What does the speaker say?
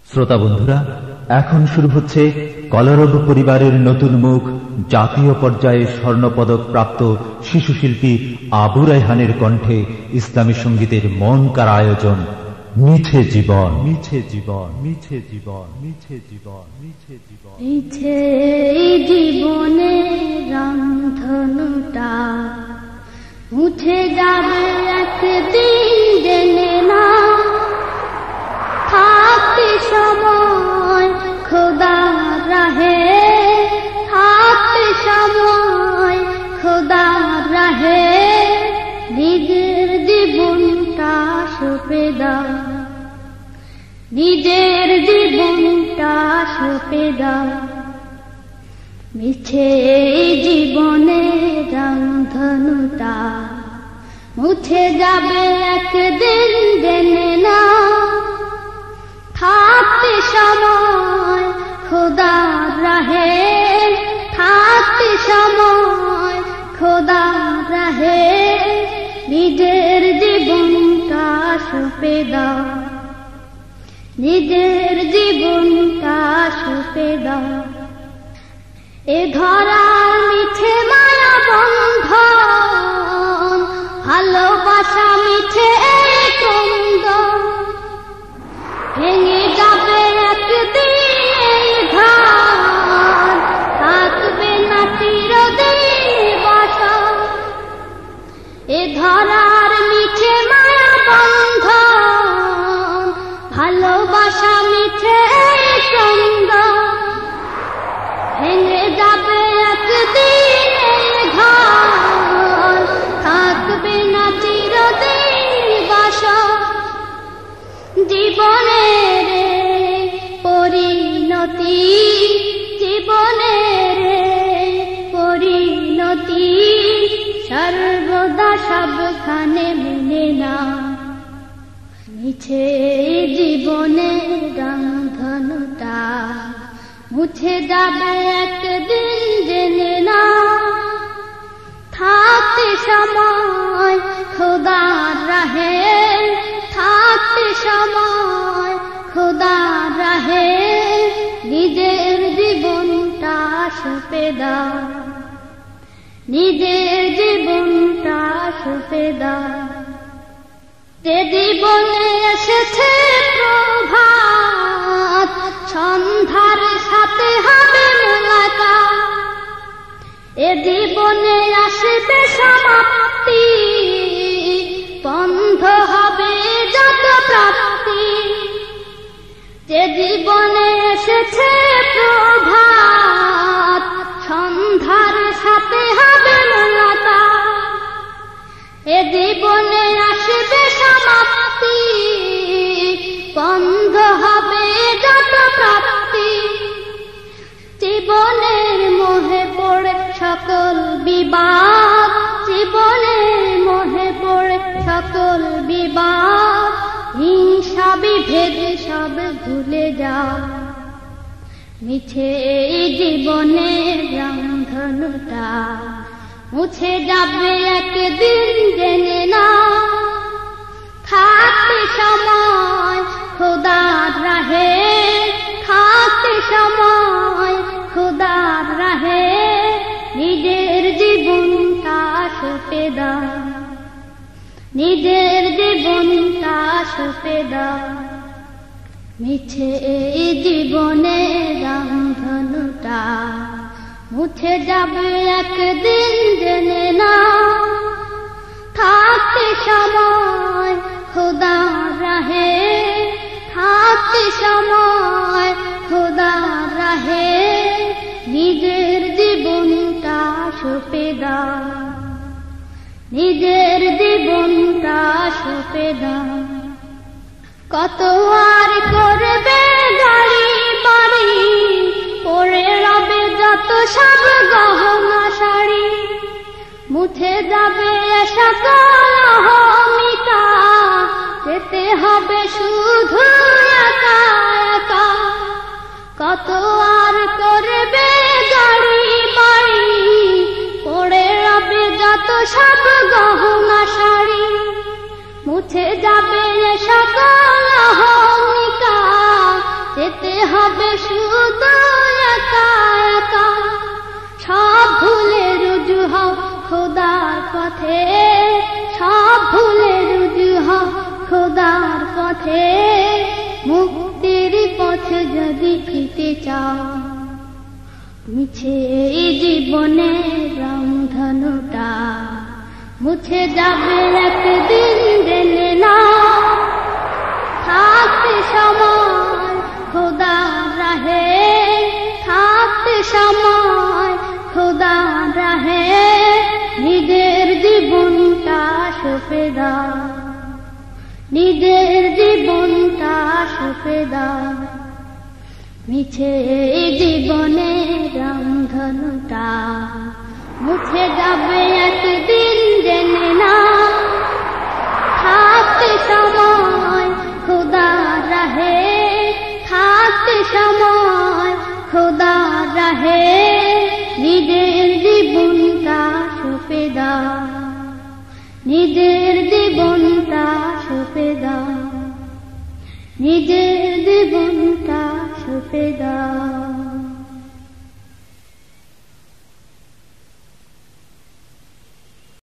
শ্রোতা বন্ধুরা, এখন শুরু হচ্ছে কলরব পরিবারের নতুন মুখ, জাতীয় পর্যায়ে স্বর্ণপদক প্রাপ্ত শিশু শিল্পী আবু রায়হানের কণ্ঠে ইসলামী সঙ্গীতের মন কাড়া আয়োজন মিছে জীবন। মিছে জীবন, মিছে জীবন, মিছে জীবন, মিছে জীবন। মিছে জীবনে রংধনুটা মুছে যাবে একদিন, জেনে না থাকতে সময় খোদা রাহে, থাকতে সময় খোদা রাহে, নিজের জীবনটা সঁপে দাও, নিজের জীবনটা সঁপে দাও। মিছে জীবনে রংধনুটা মুছে যাবে একদিন, জেনে না থাকতে সময় খোদা রাহে, থাকতে সময় খোদা রাহে, নিজের জীবনটা সঁপে দাও, নিজের জীবনটা সঁপে দাও। এ ধরার মিছে মায়া বন্ধন, ভালোবাসা মিছে ক্রন্দন, ভেঙে যাবে একদিন এই ঘর, থাকবে না চিরদিন বাসা। এ ধরার মিছে মায়া বন্ধন, ভালোবাসা মিছে ক্রন্দন, ভেঙে যাবে একদিন এই ঘর, থাকবে না চিরদিন বাসা। জীবনের পরিণতি, জীবনের পরিণতি সর্বদা সবখানে মেনে না। মিছে জীবনে রংধনুটা মুছে যাবে একদিন, জেনে না থাকতে সময় খোদা রাহে, থাকতে সময় খোদা রাহে, নিজের জীবনটা সঁপে দাও, নিজের জীবনটা সঁপে দাও। যে জীবনে এসেছে প্রভাত, সন্ধ্যার সাথে হবে মোলাকাত, এ জীবনে আসবে সমাপ্তি, বন্ধ হবে যত প্রাপ্তি। যে জীবনে এসেছে প্রভাত, সন্ধ্যার সাথে হবে মোলাকাত, এ জীবনে আসবে সমাপ্তি, বন্ধ হবে যত প্রাপ্তি। জীবনের মোহে পড়ে সকল বিবাদ, জীবনের মোহে পড়ে সকল বিবাদ, হিংসা বিভেদ সব ভুলে যাও। মিছে জীবনের রংধনুটা মুছে যাবে একদিন, জেনে না থাকতে সময় খোদা রাহে, থাকতে সময় খোদা রাহে, নিজের জীবনটা সঁপে দাও, নিজের জীবনটা সঁপে দাও। মিছে জীবনে রংধনুটা মুছে যাবে একদিন, জেনে না থাকতে সময় খোদা রাহে, থাকতে সময় খোদা রাহে, নিজের জীবনটা সঁপে দাও, নিজের জীবনটা সঁপে দাও। কত আর করবে গাড়ি বাড়ি, পড়ে রবে যত সব গহনা শাড়ি, মুছে যাবে সকল অহমিকা, যেতে হবে শুধু একা একা। কত আর করবে গাড়ি বাড়ি, পড়ে রবে যত সব গহনা শাড়ি, মুছে যাবে সকল অহমিকা, মুক্তির পথ যদি পেতে চাও, মিছে এই জীবনের রংধনুটা মুছে যাবে একদিন, জেনে না। থাকতে সময় খোদা রাহে, থাকতে সময় খোদা রাহে, নিজের জীবনটা সঁপে দাও, নিজের জীবনটা সঁপে দাও। মিছে এই জীবনের রংধনুটা মুছে যাবে একদিন, জেনে না। থাকতে সময় খোদা রাহে, থাকতে সময় খোদা রাহে, নিজের জীবনটা সঁপে দাও, নিজের জীবনটা সঁপে দাও, নিজের জীবনটা সঁপে দাও।